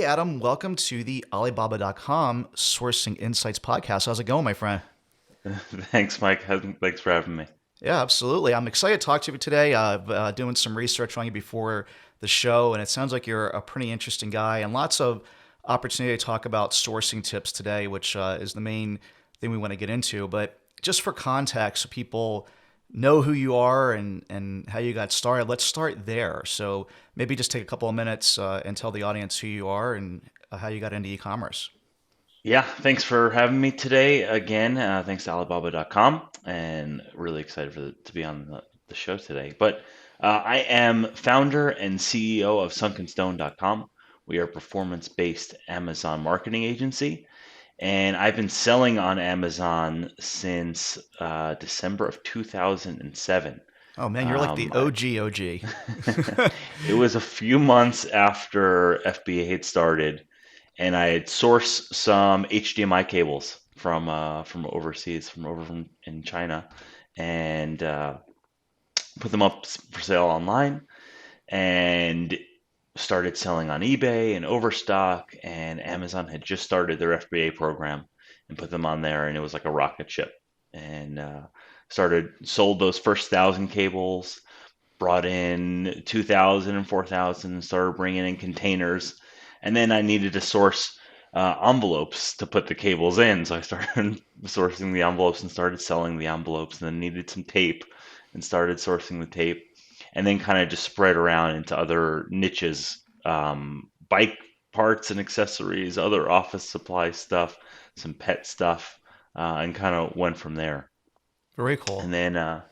Adam. Welcome to the Alibaba.com Sourcing Insights podcast. How's it going, my friend? Thanks, Mike. Thanks for having me. Yeah, absolutely. I'm excited to talk to you today. Doing some research on you before the show, and it sounds like you're a pretty interesting guy and lots of opportunity to talk about sourcing tips today, which is the main thing we want to get into. But just for context, so people know who you are and how you got started, let's start there. So maybe just take a couple of minutes and tell the audience who you are and how you got into e-commerce. Yeah, thanks for having me today again. Thanks to Alibaba.com, and really excited to be on the show today. But I am founder and CEO of SunkenStone.com. We are a performance-based Amazon marketing agency, and I've been selling on Amazon since December of 2007. Oh man, you're like the Um, I- OG OG. it was a few months after FBA had started, and I had sourced some HDMI cables from overseas, from over from in China, and put them up for sale online, and started selling on eBay and Overstock. And Amazon had just started their FBA program and put them on there, and it was like a rocket ship. And started sold those first 1,000 cables, brought in 2,000 and 4,000, and started bringing in containers. And then I needed to source envelopes to put the cables in. So I started sourcing the envelopes and started selling the envelopes, and then needed some tape and started sourcing the tape. And then kind of just spread around into other niches, bike parts and accessories, other office supply stuff, some pet stuff, and kind of went from there. Very cool. And then uh,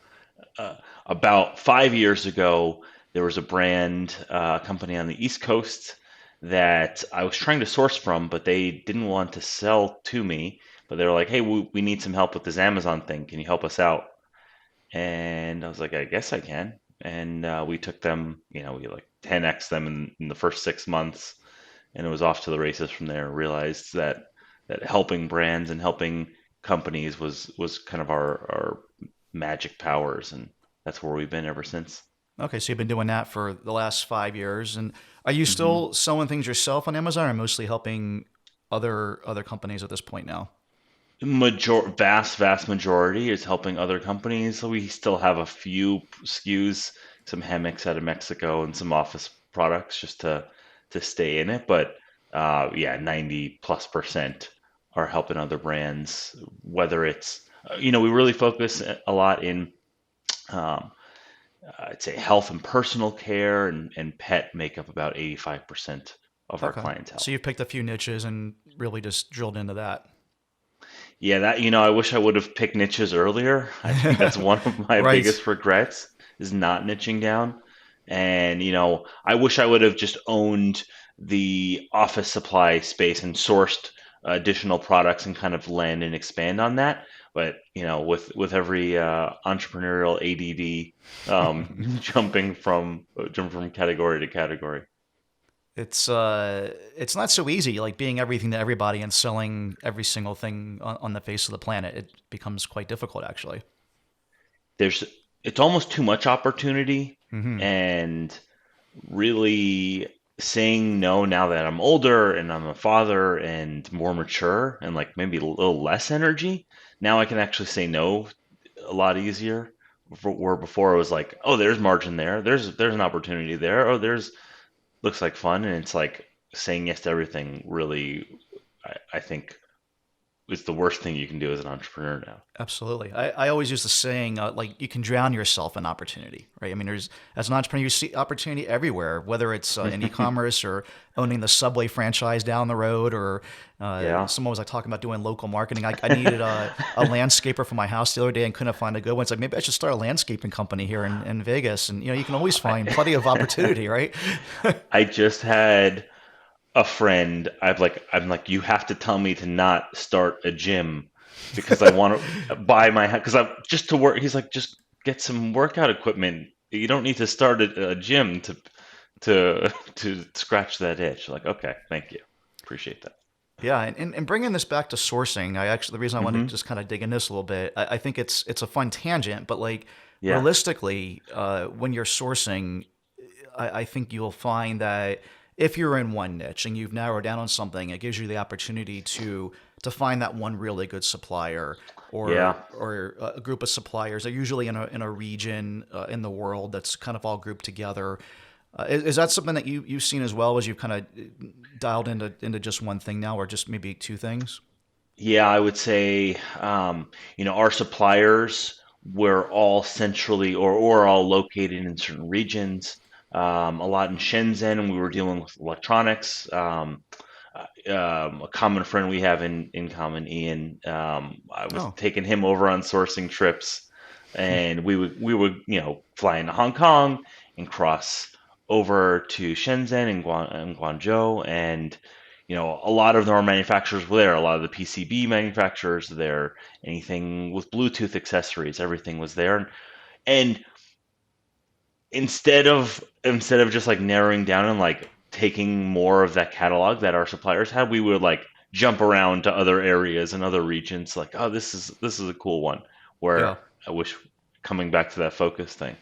about 5 years ago, there was a brand company on the East Coast that I was trying to source from, but they didn't want to sell to me. But they were like, "Hey, we need some help with this Amazon thing. Can you help us out?" And I was like, "I guess I can." And we took them, we like 10x them in the first 6 months, and it was off to the races from there. Realized that helping brands and helping companies was kind of our magic powers, and that's where we've been ever since. Okay, so you've been doing that for the last 5 years, and are you hmm still selling things yourself on Amazon, or mostly helping other companies at this point now? Vast majority is helping other companies. So we still have a few SKUs, some hammocks out of Mexico, and some office products just to stay in it. But yeah, 90+% are helping other brands. Whether it's we really focus a lot in um, I'd say health and personal care, and pet make up about 85% of our Okay, clientele. so you've picked a few niches and really just drilled into that. Yeah, that I wish I would have picked niches earlier. I think that's one of my Right. biggest regrets is not niching down. And I wish I would have just owned the office supply space and sourced additional products and kind of land and expand on that. But with every entrepreneurial ADD, jumping from category to category. It's not so easy, like being everything to everybody and selling every single thing on the face of the planet. It becomes quite difficult, actually. There's It's almost too much opportunity, Hmm. and really saying no now that I'm older and I'm a father and more mature and like maybe a little less energy. Now I can actually say no a lot easier. Where before it was like, oh, there's margin there, there's an opportunity there, oh, there's looks like fun, and it's like saying yes to everything. Really, I think is the worst thing you can do as an entrepreneur now. Absolutely. I always use the saying, like, you can drown yourself in opportunity, right? I mean, as an entrepreneur, you see opportunity everywhere, whether it's in e-commerce or owning the Subway franchise down the road, or Yeah. someone was like talking about doing local marketing. I needed a landscaper for my house the other day and couldn't find a good one. It's like, maybe I should start a landscaping company here in Vegas. And, you can always find plenty of opportunity, right? I just had a friend. I'm like, you have to tell me to not start a gym because I want to buy my because I'm just to work. He's like, just get some workout equipment. You don't need to start a gym to scratch that itch. Like, okay, thank you, appreciate that. Yeah, and bringing this back to sourcing, the reason I wanted to hmm just kind of dig in this a little bit, I think it's a fun tangent, but like Yeah. realistically, when you're sourcing, I think you'll find that if you're in one niche and you've narrowed down on something, it gives you the opportunity to find that one really good supplier Yeah. or a group of suppliers. They're usually in a region in the world that's kind of all grouped together. Is that something that you've seen as well as you've kind of dialed into just one thing now, or just maybe two things? Yeah, I would say, our suppliers were all centrally or all located in certain regions. A lot in Shenzhen, we were dealing with electronics. A common friend we have in common, Ian. I was Oh, taking him over on sourcing trips, and we would fly into Hong Kong and cross over to Shenzhen and Guangzhou, and a lot of our manufacturers were there. A lot of the PCB manufacturers there. Anything with Bluetooth accessories, everything was there, and instead of just like narrowing down and like taking more of that catalog that our suppliers had, we would like jump around to other areas and other regions. Like, oh, this is a cool one. yeah. Where I wish coming back to that focus thing.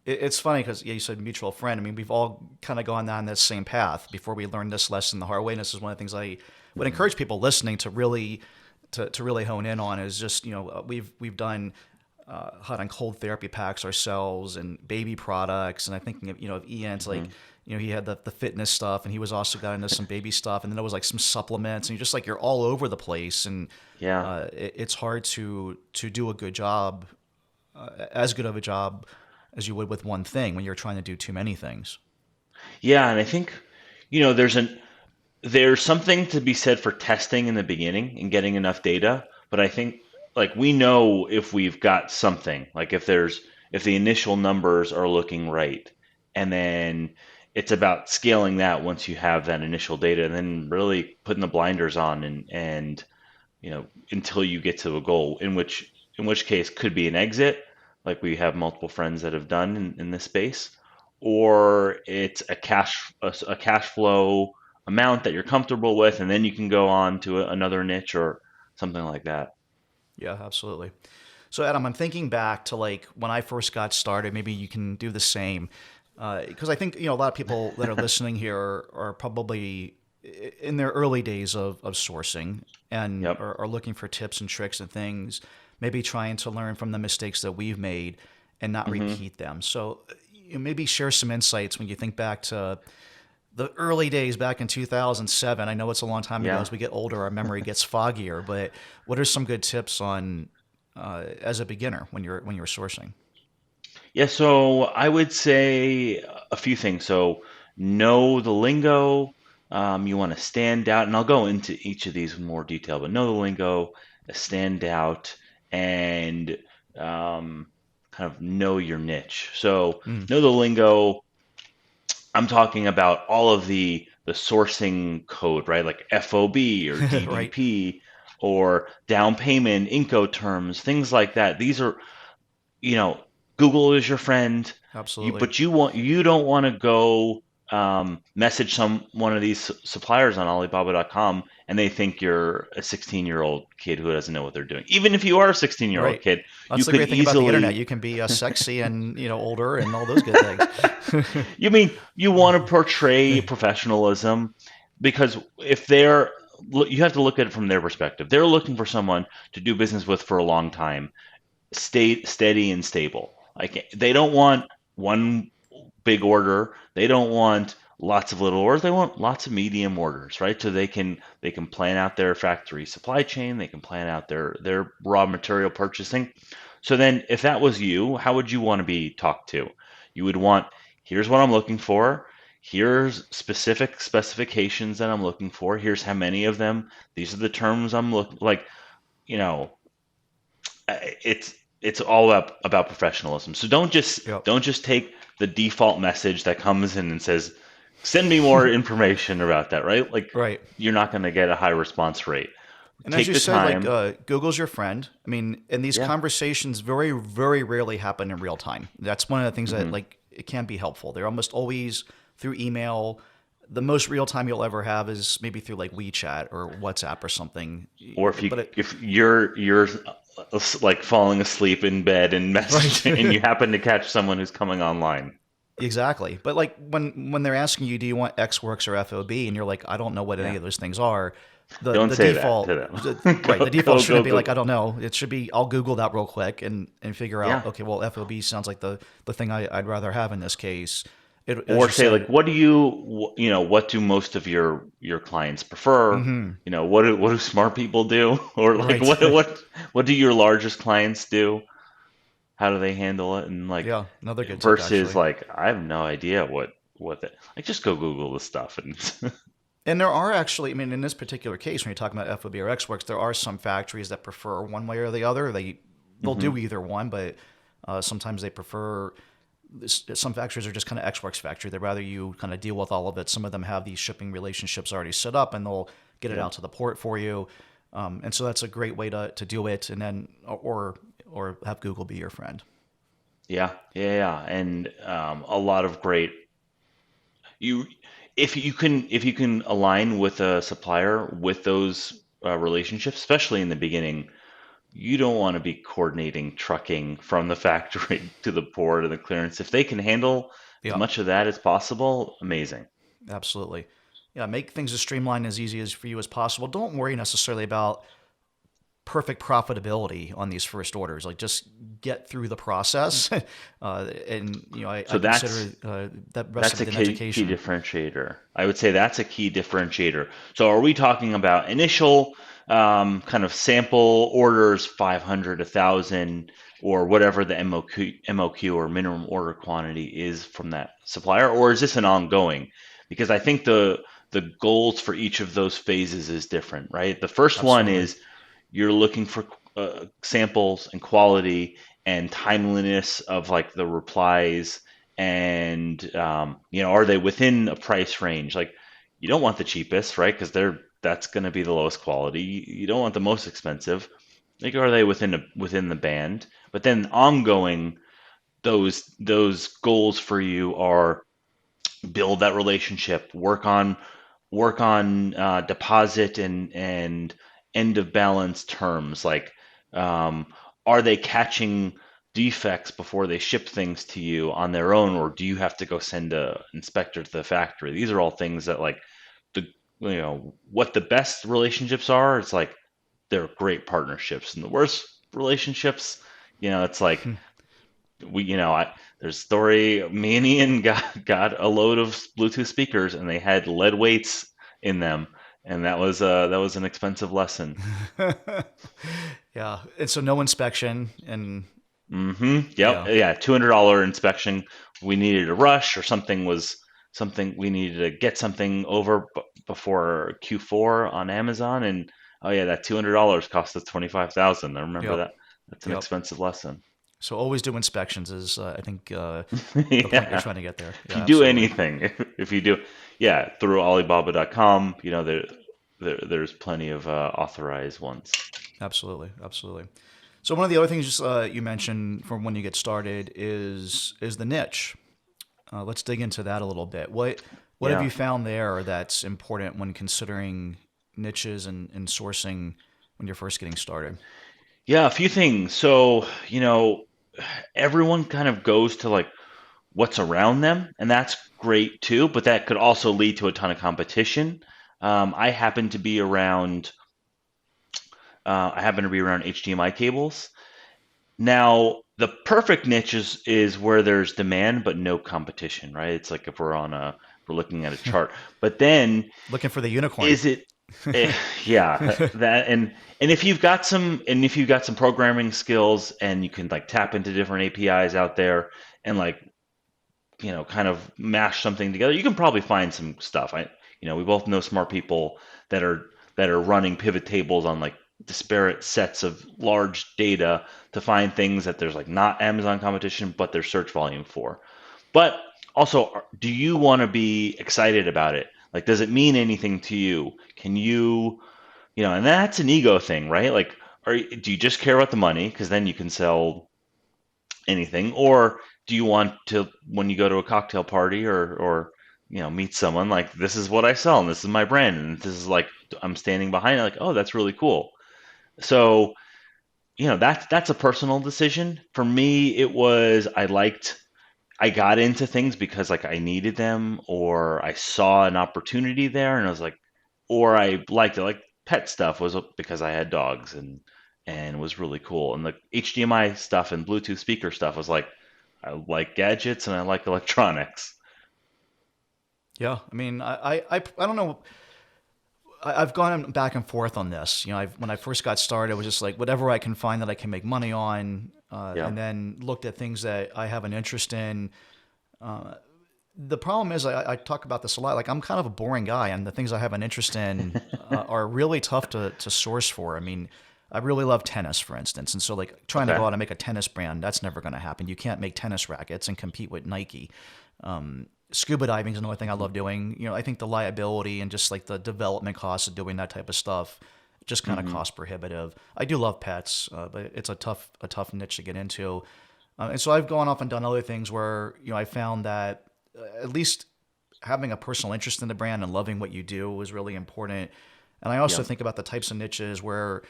It's funny because you said mutual friend. I mean, we've all kind of gone down this same path before we learned this lesson the hard way. And this is one of the things I would Hmm. encourage people listening to really to really hone in on is just we've done hot and cold therapy packs ourselves and baby products. And I think of Ian's like Hmm. he had the fitness stuff and he was also got into some baby stuff and then there was like some supplements and you're just like you're all over the place and Yeah. it's hard to do a good job, as good of a job as you would with one thing when you're trying to do too many things. Yeah, and I think you know there's an there's something to be said for testing in the beginning and getting enough data, but I think like we know if we've got something, like if the initial numbers are looking right, and then it's about scaling that once you have that initial data, and then really putting the blinders on and until you get to a goal, in which case could be an exit, like we have multiple friends that have done in this space, or it's a cash flow amount that you're comfortable with, and then you can go on to another niche or something like that. Yeah, absolutely. So Adam, I'm thinking back to like when I first got started. Maybe you can do the same, because I think a lot of people that are listening here are probably in their early days of sourcing and Yep. are looking for tips and tricks and things. Maybe trying to learn from the mistakes that we've made and not Hmm. repeat them. So maybe share some insights when you think back to the early days back in 2007. I know it's a long time ago. Yeah. As we get older, our memory gets foggier. But what are some good tips on as a beginner when you're sourcing? Yeah, so I would say a few things. So know the lingo. You want to stand out, and I'll go into each of these in more detail, but know the lingo, stand out, and kind of know your niche. So Mm, know the lingo. I'm talking about all of the sourcing code, right? Like FOB or right. DDP or down payment, Incoterms, things like that. These are you know, Google is your friend. Absolutely. But you don't want to go message one of these suppliers on Alibaba.com and they think you're a 16-year-old kid who doesn't know what they're doing. Even if you are a 16-year-old Right. kid, you That's the could great thing about the internet. easily. You can be sexy and older and all those good things. You mean you want to portray professionalism because if you have to look at it from their perspective. They're looking for someone to do business with for a long time, stay steady and stable. Like they don't want one big order. They don't want lots of little orders. They want lots of medium orders, right? So they can plan out their factory supply chain. They can plan out their raw material purchasing. So then, if that was you, how would you want to be talked to? You would want, here's what I'm looking for. Here's specific specifications that I'm looking for. Here's how many of them. These are the terms I'm looking like. You know, it's all about professionalism. So Yep. don't just take the default message that comes in and says, "Send me more information about that," right? Like Right. you're not going to get a high response rate. And as Take you the said, like time. Google's your friend. I mean, and these Yeah. conversations very, very rarely happen in real time. That's one of the things that Hmm. like it can be helpful. They're almost always through email. The most real time you'll ever have is maybe through like WeChat or WhatsApp or something. Or if you But it, if you're like falling asleep in bed and message and right. you happen to catch someone who's coming online. Exactly. But like when they're asking you, do you want X works or FOB, and you're like, I don't know what any Yeah. of those things are. The Don't the say that to default, them. right? Go The default go go shouldn't be like, I Google. don't know. It should be, I'll Google that real quick and figure out. Yeah. Okay, well, FOB sounds like the thing I'd rather have in this case. It, as Or you say like, said. what do what do most of your clients prefer? Hmm. What do smart people do? Or like, Right. what do your largest clients do? How do they handle it? And like, Yeah, another good tip versus actually. like, I have no idea like, just go Google the stuff and And there are actually, I mean, in this particular case, when you're talking about FOB or X works, there are some factories that prefer one way or the other. They'll do hmm either one, but sometimes they prefer. Some factories are just kind of X works factory. They'd rather you kind of deal with all of it. Some of them have these shipping relationships already set up, and they'll get it Yep. out to the port for you. And so that's a great way to do it. And then or have Google be your friend. Yeah, yeah, yeah, and a lot of great you if you can align with a supplier with those relationships, especially in the beginning. You don't want to be coordinating trucking from the factory to the port and the clearance. If they can handle as Yeah, much of that as possible, amazing. absolutely. Yeah, make things as streamlined as easy as for you as possible. Don't worry necessarily about perfect profitability on these first orders. Like just get through the process, and I So consider that's that rest of that's a it an key education. differentiator. I would say that's a key differentiator. So are we talking about initial kind of sample orders, 500, 1,000, or whatever the MOQ or minimum order quantity is from that supplier, or is this an ongoing? Because I think the goals for each of those phases is different, right? The first one Absolutely. is you're looking for samples and quality and timeliness of like the replies, and are they within a price range? Like, you don't want the cheapest, right? Because that's going to be the lowest quality. You don't want the most expensive. Like, are they within the band? But then ongoing, those goals for you are build that relationship, work on deposit and end of balance terms. Like, um, are they catching defects before they ship things to you on their own, or do you have to go send a inspector to the factory? These are all things that, like, the what the best relationships are. It's like they're great partnerships, and the worst relationships, it's like there's a story. Me and Ian got a load of Bluetooth speakers, and they had lead weights in them, and that was an expensive lesson. Yeah, and so no inspection, and Yep. yeah, Yeah. $200 inspection. We needed a rush, or something we needed to get something over before Q4 on Amazon, and oh yeah, that $200 cost us 25,000. I remember yep, that. That's an yep. expensive lesson. So always do inspections is I think the point you're Yeah. trying to get there. If Yeah, you do absolutely, anything, if you do, yeah, through Alibaba.com, there's plenty of authorized ones. absolutely, absolutely. So one of the other things you mentioned from when you get started is the niche. Let's dig into that a little bit. What have Yeah. you found there that's important when considering niches and sourcing when you're first getting started? Yeah, a few things. So, everyone kind of goes to like what's around them, and that's great too, but that could also lead to a ton of competition. I happen to be around HDMI cables. Now, the perfect niche is where there's demand but no competition, right? It's like if we're looking at a chart. But then Looking for the unicorn. is it eh, yeah, that and if you've got some programming skills, and you can like tap into different APIs out there, and like, kind of mash something together, you can probably find some stuff. We both know smart people that are running pivot tables on like disparate sets of large data to find things that there's like not Amazon competition, but there's search volume for. But also, do you want to be excited about it? Like, does it mean anything to you? Can you, and that's an ego thing, right? Like, do you just care about the money? Because then you can sell anything. Or do you want to, when you go to a cocktail party, or meet someone, like, this is what I sell, and this is my brand, and this is like, I'm standing behind it, like, oh, that's really cool. So, that's a personal decision. For me, it was, I liked I got into things because like I needed them or I saw an opportunity there and I was like, or I liked it. Like pet stuff was because I had dogs and was really cool. And the HDMI stuff and Bluetooth speaker stuff was like, I like gadgets and I like electronics. Yeah, I mean, I don't know. I've gone back and forth on this. When I first got started, it was just like whatever I can find that I can make money on, Yeah. and then looked at things that I have an interest in. The problem is, I talk about this a lot. Like I'm kind of a boring guy, and the things I have an interest in are really tough to source for. I mean, I really love tennis, for instance, and so like trying to Okay. go out and make a tennis brand, that's never going to happen. You can't make tennis rackets and compete with Nike. Scuba diving is another thing I love doing. I think the liability and just like the development costs of doing that type of stuff just kind of Hmm. cost prohibitive. I do love pets, but it's a tough niche to get into. And so I've gone off and done other things where I found that at least having a personal interest in the brand and loving what you do is really important. And I also Yeah. think about the types of niches where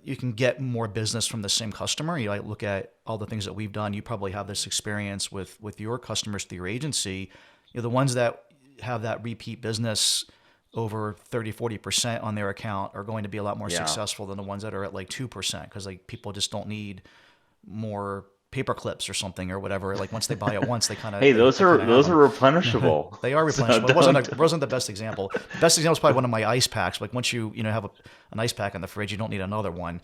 you can get more business from the same customer. I look at all the things that we've done. You probably have this experience with your customers through your agency. The ones that have that repeat business over 30-40% on their account are going to be a lot more Yeah. successful than the ones that are at like 2% because like people just don't need more paper clips or something or whatever. Like once they buy it once, they kind of Hey, they, those they are kind of have those are them. replenishable. They are So replenishable. It wasn't don't. a, wasn't the best example. The best example is probably one of my ice packs. Like once you have an ice pack in the fridge, you don't need another one.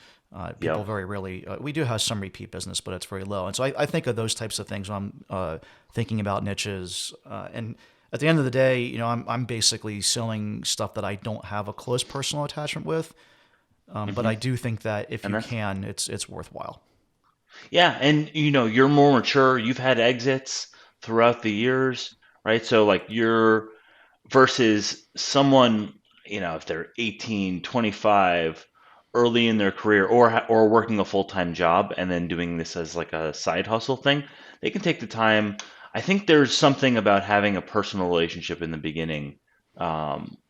People Yep. very rarely. We do have some repeat business, but it's very low. And so I think of those types of things when I'm thinking about niches. And at the end of the day, I'm basically selling stuff that I don't have a close personal attachment with. But Hmm. I do think that if And you that's can, it's worthwhile. yeah, and you're more mature. You've had exits throughout the years, right? So like you're versus someone, if they're 18, 25, early in their career or working a full-time job and then doing this as like a side hustle thing, they can take the time. I think there's something about having a personal relationship in the beginning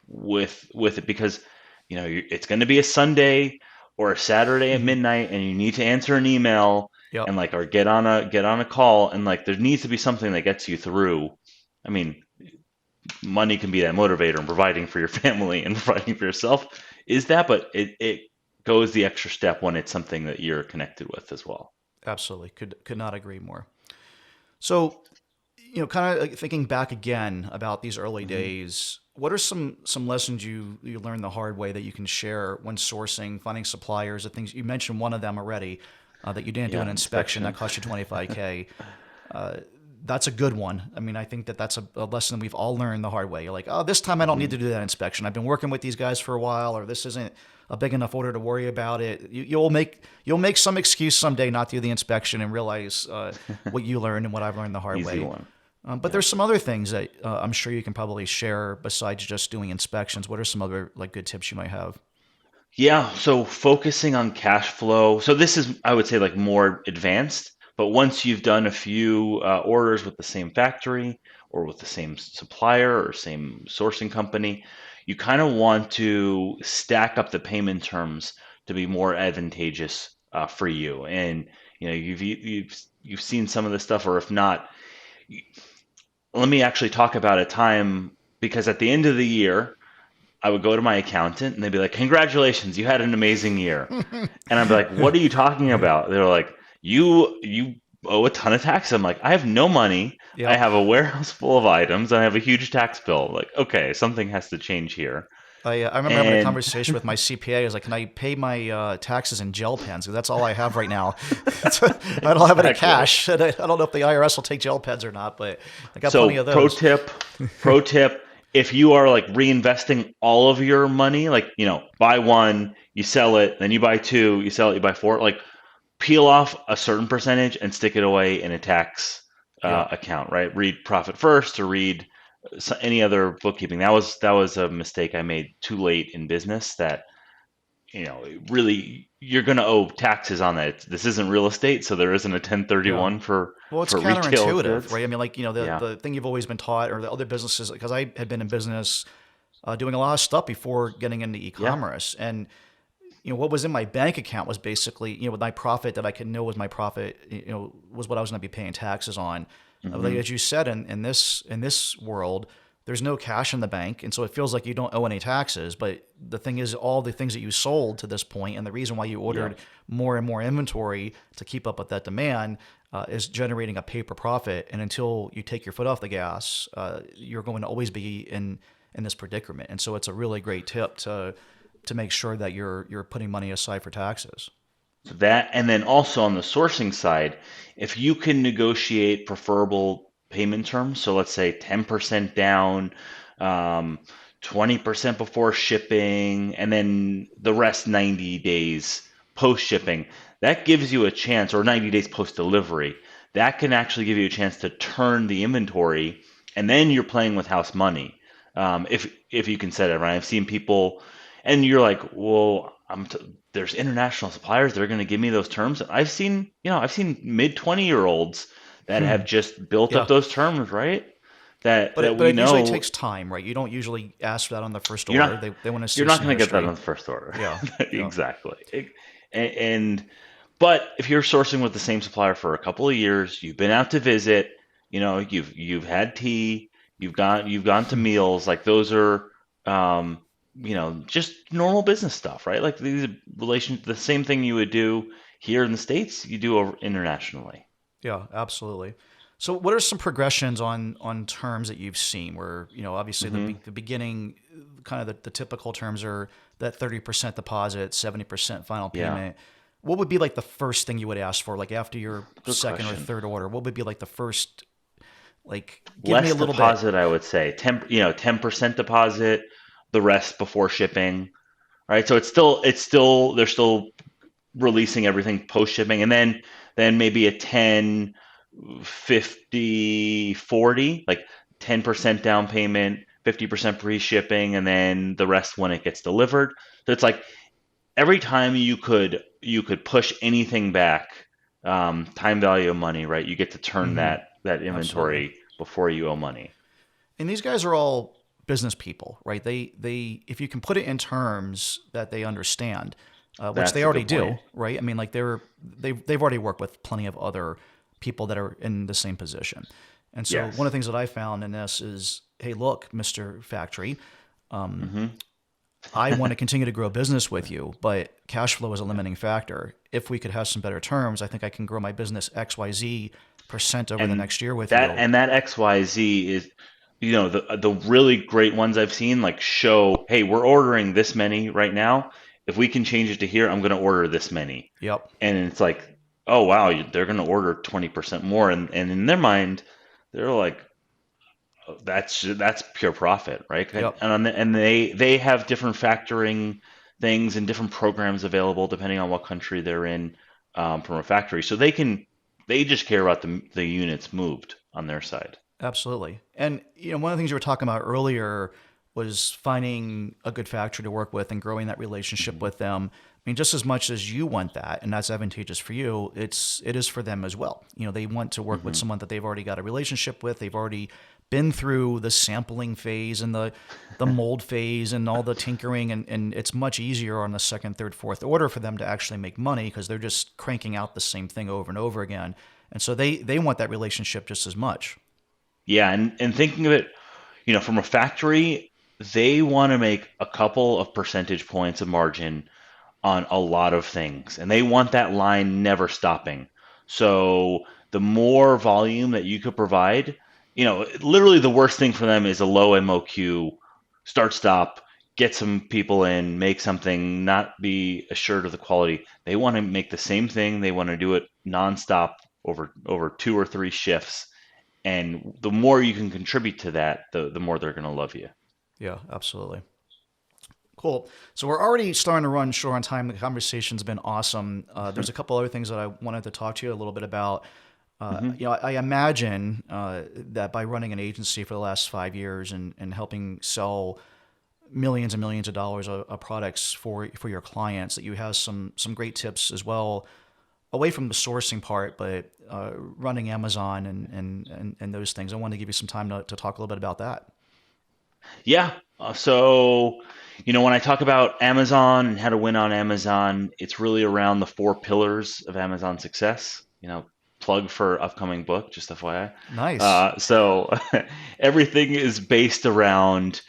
with it because it's going to be a Sunday or a Saturday at Hmm. midnight and you need to answer an email Yep. and like or get on a call and like there needs to be something that gets you through. I mean, money can be that motivator and providing for your family and providing for yourself is that, but it goes the extra step when it's something that you're connected with as well. Absolutely. Could not agree more. So kind of like thinking back again about these early Hmm. days, what are some lessons you learned the hard way that you can share when sourcing, finding suppliers, the things you mentioned one of them already, that you didn't do Yeah, an inspection that inspection. cost you 25K. That's a good one. I mean, I think that's a lesson we've all learned the hard way. You're like, oh, this time I don't need Hmm. to do that inspection. I've been working with these guys for a while, or this isn't a big enough order to worry about it. You'll make some excuse someday not to do the inspection and realize what you learned and what I've learned the hard Easy way. one. But Yeah. there's some other things that I'm sure you can probably share besides just doing inspections. What are some other like good tips you might have? Yeah, so focusing on cash flow. So this is, I would say, like more advanced, but once you've done a few orders with the same factory or with the same supplier or same sourcing company, you kind of want to stack up the payment terms to be more advantageous for you. And you've seen some of this stuff, or if not, let me actually talk about a time because at the end of the year, I would go to my accountant and they'd be like, "Congratulations, you had an amazing year." And I'd be like, "What are you talking about?" They're like, "You owe a ton of tax." I'm like, "I have no money. I Yep. have a warehouse full of items and I have a huge tax bill." Like, okay, something has to change here. I remember having a And conversation with my CPA. I was like, "Can I pay my taxes in gel pens? Because that's all I have right now. I don't have any exactly. cash. And I don't know if the IRS will take gel pens or not, but I got So plenty of those." pro tip, if you are like reinvesting all of your money, like, buy one, you sell it, then you buy two, you sell it, you buy four, like peel off a certain percentage and stick it away in a tax Yep. account, right? Read Profit First or read any other bookkeeping. That was a mistake I made too late in business. That really you're going to owe taxes on that. This isn't real estate, so there isn't a Yeah. 1031 for Well, it's retail counterintuitive, goods. right? I mean, like, the, Yeah, the thing you've always been taught, or the other businesses, because I had been in business doing a lot of stuff before getting into yeah, e-commerce. And, what was in my bank account was basically, with my profit that I could know was my profit, was what I was going to be paying taxes on. Like Hmm. as you said, in this world, there's no cash in the bank, and so it feels like you don't owe any taxes. But the thing is, all the things that you sold to this point, and the reason why you ordered Yep. more and more inventory to keep up with that demand, is generating a paper profit. And until you take your foot off the gas, you're going to always be in this predicament. And so it's a really great tip to make sure that you're putting money aside for taxes. So that, and then also on the sourcing side, if you can negotiate preferable payment terms, so let's say 10% down, um, 20% before shipping, and then the rest 90 days post shipping, that gives you a chance, or 90 days post delivery, that can actually give you a chance to turn the inventory, and then you're playing with house money. If you can set it right, I've seen people, and you're like, well, there's international suppliers that are going to give me those terms. And I've seen mid 20-year-olds that have just built up Yeah. those terms, right? That But that but we it usually know takes time, right? You don't usually ask for that on the first you're order. not They want to you're see not some going to get that history. on the first order. Yeah, yeah, Exactly. And but if you're sourcing with the same supplier for a couple of years, you've been out to visit, you've had tea, you've gone to meals, like those are just normal business stuff, right? Like these relations, the same thing you would do here in the States, you do internationally. yeah, absolutely. So, what are some progressions on terms that you've seen? Where obviously Hmm. the beginning, kind of the typical terms are that 30% deposit, 70% final Yeah, payment. What would be like the first thing you would ask for, like after your good second or question. third order? What would be like the first, like, give me a Less little bit? deposit, I would say. 10% deposit, the rest before shipping. Right? So it's still they're still releasing everything post shipping, and then maybe a 10, 50, 40, like 10% down payment, 50% pre-shipping, and then the rest when it gets delivered. So it's like every time you could push anything back, time value of money, right? You get to turn Mm-hmm. that Absolutely. inventory before you owe money. And these guys are all business people, right? They if you can put it in terms that they understand, which they That's a already good point. do, right? I mean, like they've already worked with plenty of other people that are in the same position. And so one of Yes. the things that I found in this is, hey, look, Mister Factory, Hmm. I want to continue to grow business with you, but cash flow is a limiting factor. If we could have some better terms, I think I can grow my business XYZ% over the and next year with that you. and that XYZ is, the really great ones I've seen, like, show, hey, we're ordering this many right now. If we can change it to here, I'm going to order this many. Yep. And it's like, oh wow, they're going to order 20% more, and in their mind, they're like, oh, that's pure profit, right? and Yep. and and they have different factoring things and different programs available depending on what country they're in, from a factory, so they just care about the units moved on their side. Absolutely. And one of the things you were talking about earlier was finding a good factory to work with and growing that relationship Mhm. with them. I mean, just as much as you want that, and that's advantageous for you, it is for them as well. They want to work with Mhm. someone that they've already got a relationship with. They've already been through the sampling phase and the mold phase and all the tinkering, and it's much easier on the second, third, fourth order for them to actually make money because they're just cranking out the same thing over and over again. And so they want that relationship just as much. Yeah, and thinking of it, from a factory, they want to make a couple of percentage points of margin on a lot of things, and they want that line never stopping. So the more volume that you could provide, literally the worst thing for them is a low MOQ, start stop, get some people in, make something, not be assured of the quality. They want to make the same thing. They want to do it nonstop over two or three shifts, and the more you can contribute to that, the more they're going to love you. Yeah, absolutely. Cool. So we're already starting to run short on time. The conversation's been awesome. There's a couple other things that I wanted to talk to you a little bit about. Hmm. I imagine that by running an agency for the last 5 years and helping sell millions and millions of dollars of products for your clients, that you have some great tips as well, away from the sourcing part, but running Amazon and those things. I wanted to give you some time to talk a little bit about that. Yeah. So, when I talk about Amazon and how to win on Amazon, it's really around the four pillars of Amazon success. plug for upcoming book, just FYI. Nice. So everything is based around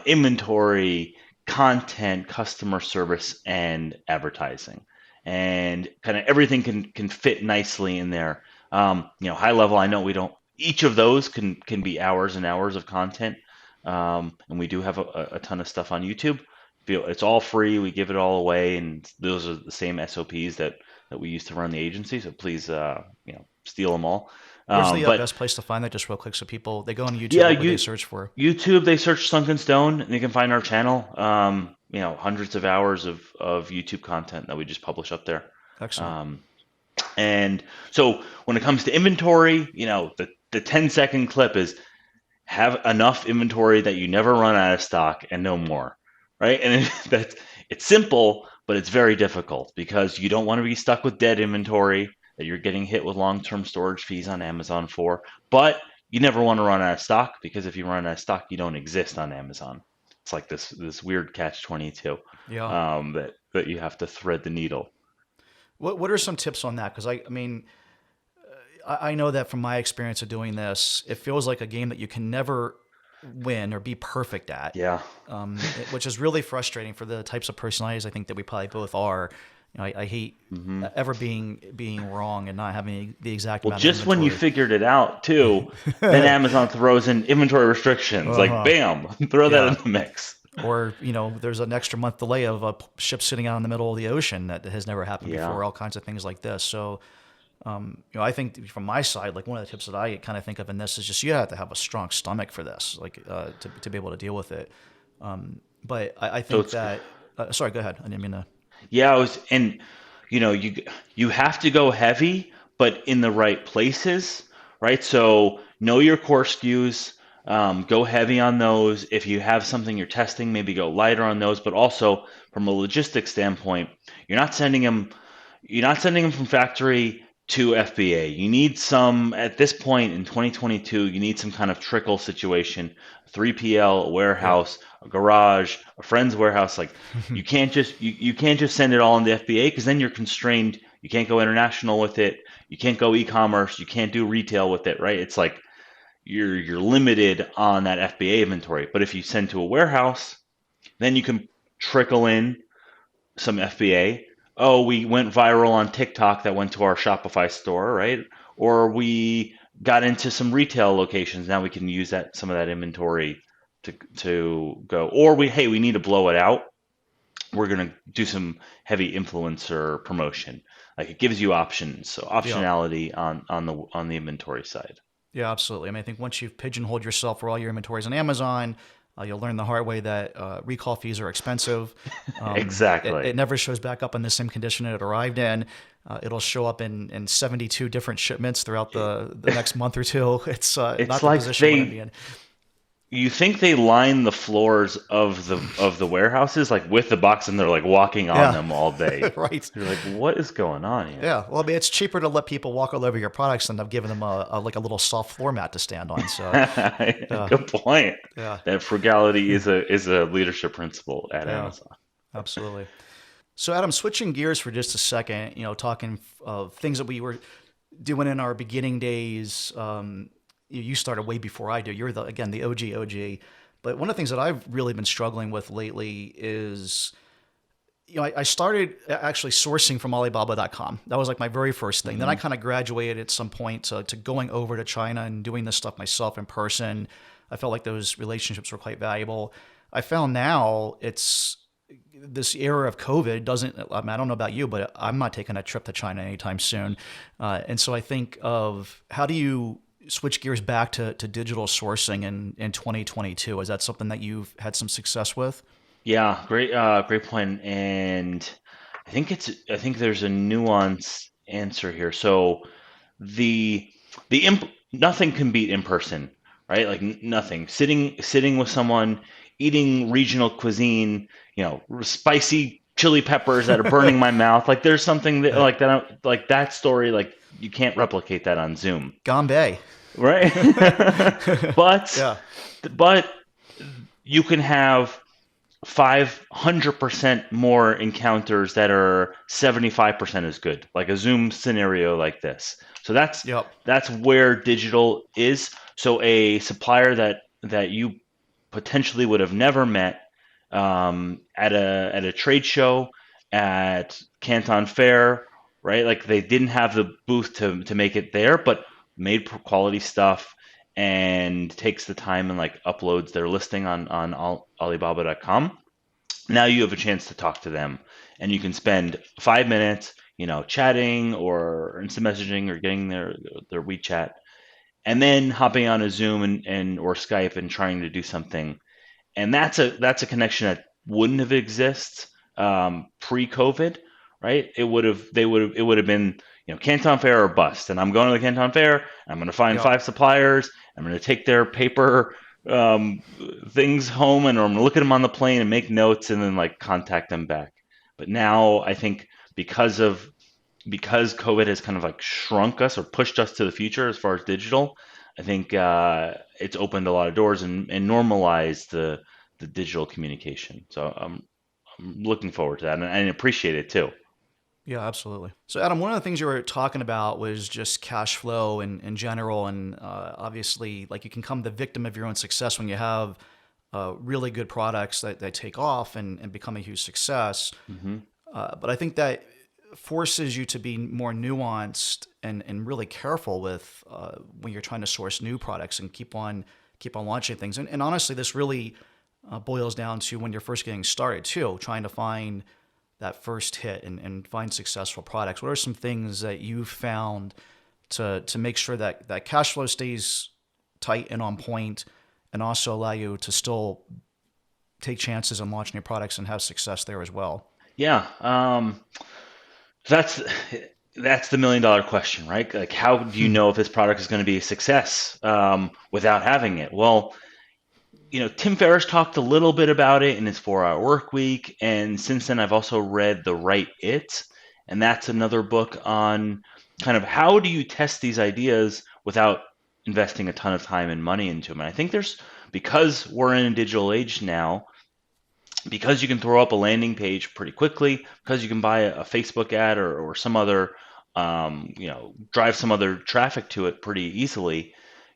inventory, content, customer service, and advertising, and kind of everything can fit nicely in there. High level. I know we don't. Each of those can be hours and hours of content, and we do have a ton of stuff on YouTube. It's all free. We give it all away, and those are the same SOPs that we use to run the agency. So please, steal them all. Where's the But best place to find that? Just real quick, so people they go on YouTube. yeah, What would they search for? YouTube, they search Sunken Stone, and they can find our channel. Hundreds of hours of YouTube content that we just publish up there. Excellent. And so when it comes to inventory, the 10-second clip is have enough inventory that you never run out of stock and no more, right? And it's simple, but it's very difficult because you don't want to be stuck with dead inventory that you're getting hit with long-term storage fees on Amazon for, but you never want to run out of stock because if you run out of stock, you don't exist on Amazon. It's like this weird catch-22 Yeah. that you have to thread the needle. What are some tips on that? Because I mean, I know that from my experience of doing this, it feels like a game that you can never win or be perfect at, Yeah. which is really frustrating for the types of personalities I think that we probably both are. I hate ever being wrong and not having the exact Well, amount of just when you inventory. figured it out too, then Amazon throws in inventory restrictions. Like, Uh-huh. bam, throw that in Yeah. the mix. Or, there's an extra month delay of a ship sitting out in the middle of the ocean that has never happened Yeah. before, all kinds of things like this. So, I think from my side, like one of the tips that I kind of think of in this is just you have to have a strong stomach for this, like to be able to deal with it. But I So think it's that, sorry, go ahead. I didn't mean to. Yeah, and you have to go heavy, but in the right places, right? So know your core SKUs, go heavy on those. If you have something you're testing, maybe go lighter on those. But also from a logistics standpoint, you're not sending them from factory to FBA. You need some at this point in 2022. You need some kind of trickle situation, 3PL, a Yeah. warehouse, a garage, a friend's warehouse. Like you can't just send it all in the FBA because then you're constrained. You can't go international with it. You can't go e-commerce. You can't do retail with it, right? It's like you're limited on that FBA inventory. But if you send to a warehouse, then you can trickle in some FBA. Oh, we went viral on TikTok that went to our Shopify store, right? Or we got into some retail locations. Now we can use some of that inventory to go. Or we need to blow it out. We're gonna do some heavy influencer promotion. Like it gives you options, so Yeah. optionality on the inventory side. Yeah, absolutely. I mean, I think once you've pigeonholed yourself for all your inventories on Amazon, you'll learn the hard way that recall fees are expensive. Exactly. It never shows back up in the same condition it arrived in. It'll show up in 72 different shipments throughout the next month or two. It's It's not the like position you want to be in. you think they line the floors of the warehouses like with the box and they're like walking on Yeah, them all day. right. You're like, what is going on here? Yeah. Well, I mean, it's cheaper to let people walk all over your products than of giving them like a little soft floor mat to stand on. So, Good point. yeah, That frugality is a leadership principle at yeah, Amazon. absolutely. So, Adam, switching gears for just a second, talking of things that we were doing in our beginning days. You started way before I do. You're again the OG. But one of the things that I've really been struggling with lately is, I started actually sourcing from Alibaba.com. That was like my very first thing. Then I Hmm. kind of graduated at some point to going over to China and doing this stuff myself in person. I felt like those relationships were quite valuable. I found now it's this era of COVID doesn't, I mean, I don't know about you, but I'm not taking a trip to China anytime soon. And so I think of how do you switch gears back to digital sourcing in 2022? Is that something that you've had some success with? Yeah, great point. And I think there's a nuanced answer here. So the nothing can beat in person, right? Like nothing. Sitting with someone, eating regional cuisine, spicy chili peppers that are burning my mouth. Like there's something that Yeah. like that like that story. Like you can't replicate that on Zoom, Gambay. right? but Yeah. but you can have 500% more encounters that are 75% as good, like a Zoom scenario like this. So that's Yep. that's where digital is. So a supplier that you potentially would have never met at a trade show, at Canton Fair, right? Like they didn't have the booth to make it there, but made quality stuff and takes the time and like uploads their listing on Alibaba.com. Now you have a chance to talk to them, and you can spend 5 minutes, chatting or instant messaging or getting their WeChat, and then hopping on a Zoom and or Skype and trying to do something. And that's a connection that wouldn't have existed pre-COVID, right? It would have been Canton Fair or bust, and I'm going to the Canton Fair. And I'm going to find Yep. 5 suppliers. I'm going to take their paper um, things home, and I'm going to look at them on the plane and make notes, and then like contact them back. But now I think because COVID has kind of like shrunk us or pushed us to the future as far as digital, I think it's opened a lot of doors and normalized the digital communication. So I'm looking forward to that, and I appreciate it too. Yeah, absolutely. So, Adam, one of the things you were talking about was just cash flow in general. And obviously, like you can become the victim of your own success when you have really good products that take off and become a huge success. Hmm. But I think that forces you to be more nuanced and really careful with when you're trying to source new products and keep on launching things. And honestly, this really boils down to when you're first getting started too, trying to find that first hit and find successful products. What are some things that you've found to make sure that cash flow stays tight and on point, and also allow you to still take chances and launch new products and have success there as well? Yeah, that's that's the million-dollar question, right? Like, how do you know if this product is going to be a success without having it? Well, Tim Ferriss talked a little bit about it in his 4 Hour Work Week, and since then I've also read The Right It, and that's another book on kind of how do you test these ideas without investing a ton of time and money into them. And I think because we're in a digital age now, because you can throw up a landing page pretty quickly, because you can buy a Facebook ad or some other, drive some other traffic to it pretty easily,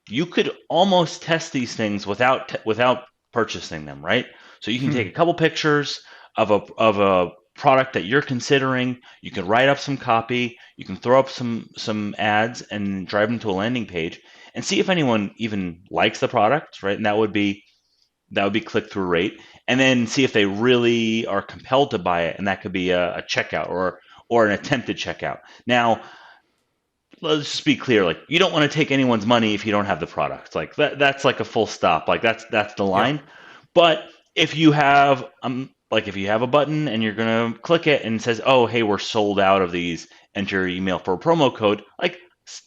you could almost test these things without purchasing them, right? So you can take a couple pictures of a product that you're considering. You can write up some copy. You can throw up some ads and drive them to a landing page and see if anyone even likes the product, right? And that would be click through rate, and then see if they really are compelled to buy it, and that could be a checkout or an attempted checkout. Now, let's just be clear, like you don't want to take anyone's money if you don't have the product. Like that's like a full stop. Like that's the Yep. line. But if you have a button and you're gonna click it and it says, "Oh, hey, we're sold out of these. Enter your email for a promo code." Like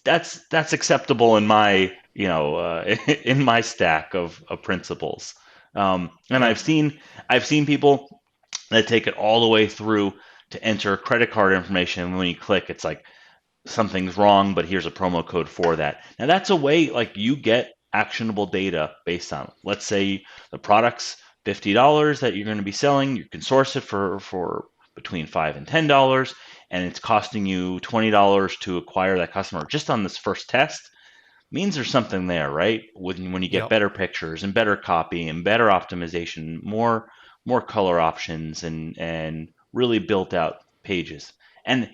that's acceptable in my in my stack of principles. And Yeah. I've seen people that take it all the way through to enter credit card information. And when you click, it's like something's wrong, but here's a promo code for that. Now that's a way like you get actionable data based on, let's say the product's $50 that you're going to be selling. You can source it for between $5 and $10, and it's costing you $20 to acquire that customer just on this first test. Means there's something there, right? When you get Yep. better pictures and better copy and better optimization, more color options and really built out pages. And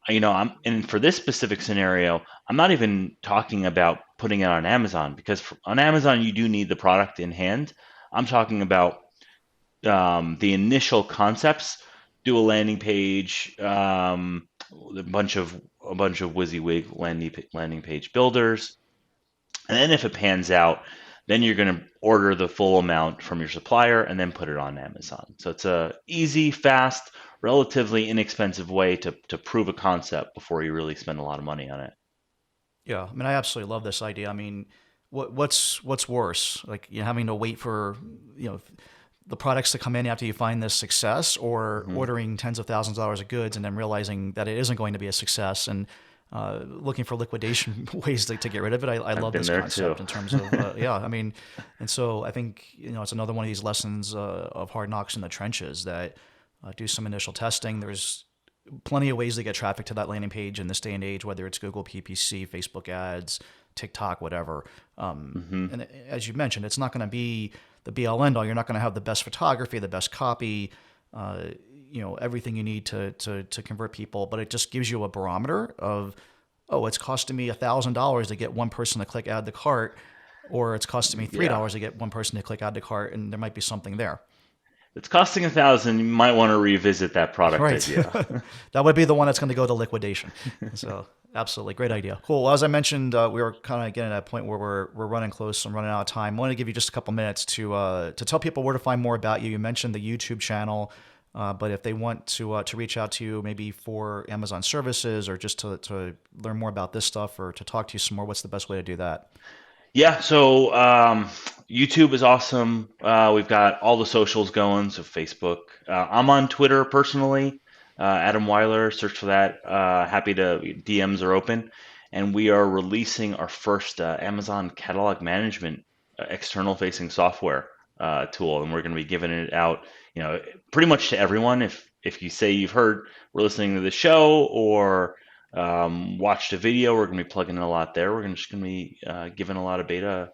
and for this specific scenario, I'm not even talking about putting it on Amazon, because on Amazon you do need the product in hand. I'm talking about the initial concepts. Do a landing page, a bunch of WYSIWYG landing page builders, and then if it pans out, then you're going to order the full amount from your supplier and then put it on Amazon. So it's a easy, fast, relatively inexpensive way to prove a concept before you really spend a lot of money on it. Yeah. I mean, I absolutely love this idea. I mean, what's worse, like having to wait for the products to come in after you find this success, or Hmm. ordering tens of thousands of dollars of goods and then realizing that it isn't going to be a success, and looking for liquidation ways to get rid of it. I I've love been this there too. concept in terms of, yeah, I mean, and so I think, it's another one of these lessons of hard knocks in the trenches, that do some initial testing. There's plenty of ways to get traffic to that landing page in this day and age, whether it's Google PPC, Facebook ads, TikTok, whatever. Hmm. And as you mentioned, it's not going to be the be all end all. You're not going to have the best photography, the best copy, everything you need to convert people, but it just gives you a barometer of, oh, it's costing me $1,000 to get one person to click add to cart, or it's costing me Yeah. $3 to get one person to click add to cart, and there might be something there. It's costing 1,000. You might want to revisit that product Right. idea. That would be the one that's going to go to liquidation. So absolutely. Great idea. Cool. Well, as I mentioned, we were kind of getting at a point where we're running close and running out of time. I want to give you just a couple minutes to tell people where to find more about you. You mentioned the YouTube channel, but if they want to reach out to you, maybe for Amazon services or just to learn more about this stuff or to talk to you some more, what's the best way to do that? Yeah, so YouTube is awesome. We've got all the socials going, so Facebook. I'm on Twitter personally, Adam Weiler. Search for that. Happy to DMs are open, and we are releasing our first Amazon catalog management external facing software tool, and we're going to be giving it out, pretty much to everyone. If you say you've heard we're listening to the show or watched a video, we're going to be plugging in a lot there. Just going to be giving a lot of beta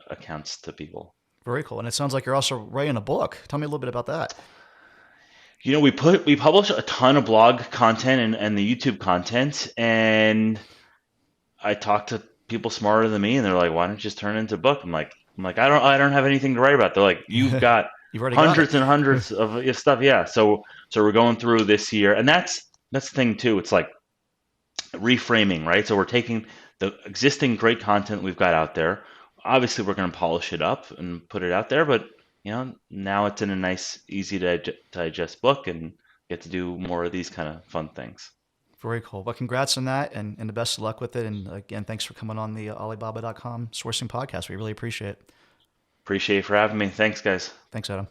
accounts to people. Very cool. And it sounds like you're also writing a book. Tell me a little bit about that. We publish a ton of blog content and the YouTube content, and I talk to people smarter than me, and they're like, "Why don't you just turn it into a book?" I'm like, I don't have anything to write about. They're like, "You've got You've already got it. hundreds and hundreds of stuff." Yeah, so we're going through this year, and that's the thing too. It's like reframing, right? So we're taking the existing great content we've got out there. Obviously, we're going to polish it up and put it out there, but now it's in a nice, easy to digest book and get to do more of these kind of fun things. Very cool. Well, congrats on that and the best of luck with it. And again, thanks for coming on the Alibaba.com sourcing podcast. We really appreciate it. Appreciate you for having me. Thanks, guys. Thanks, Adam.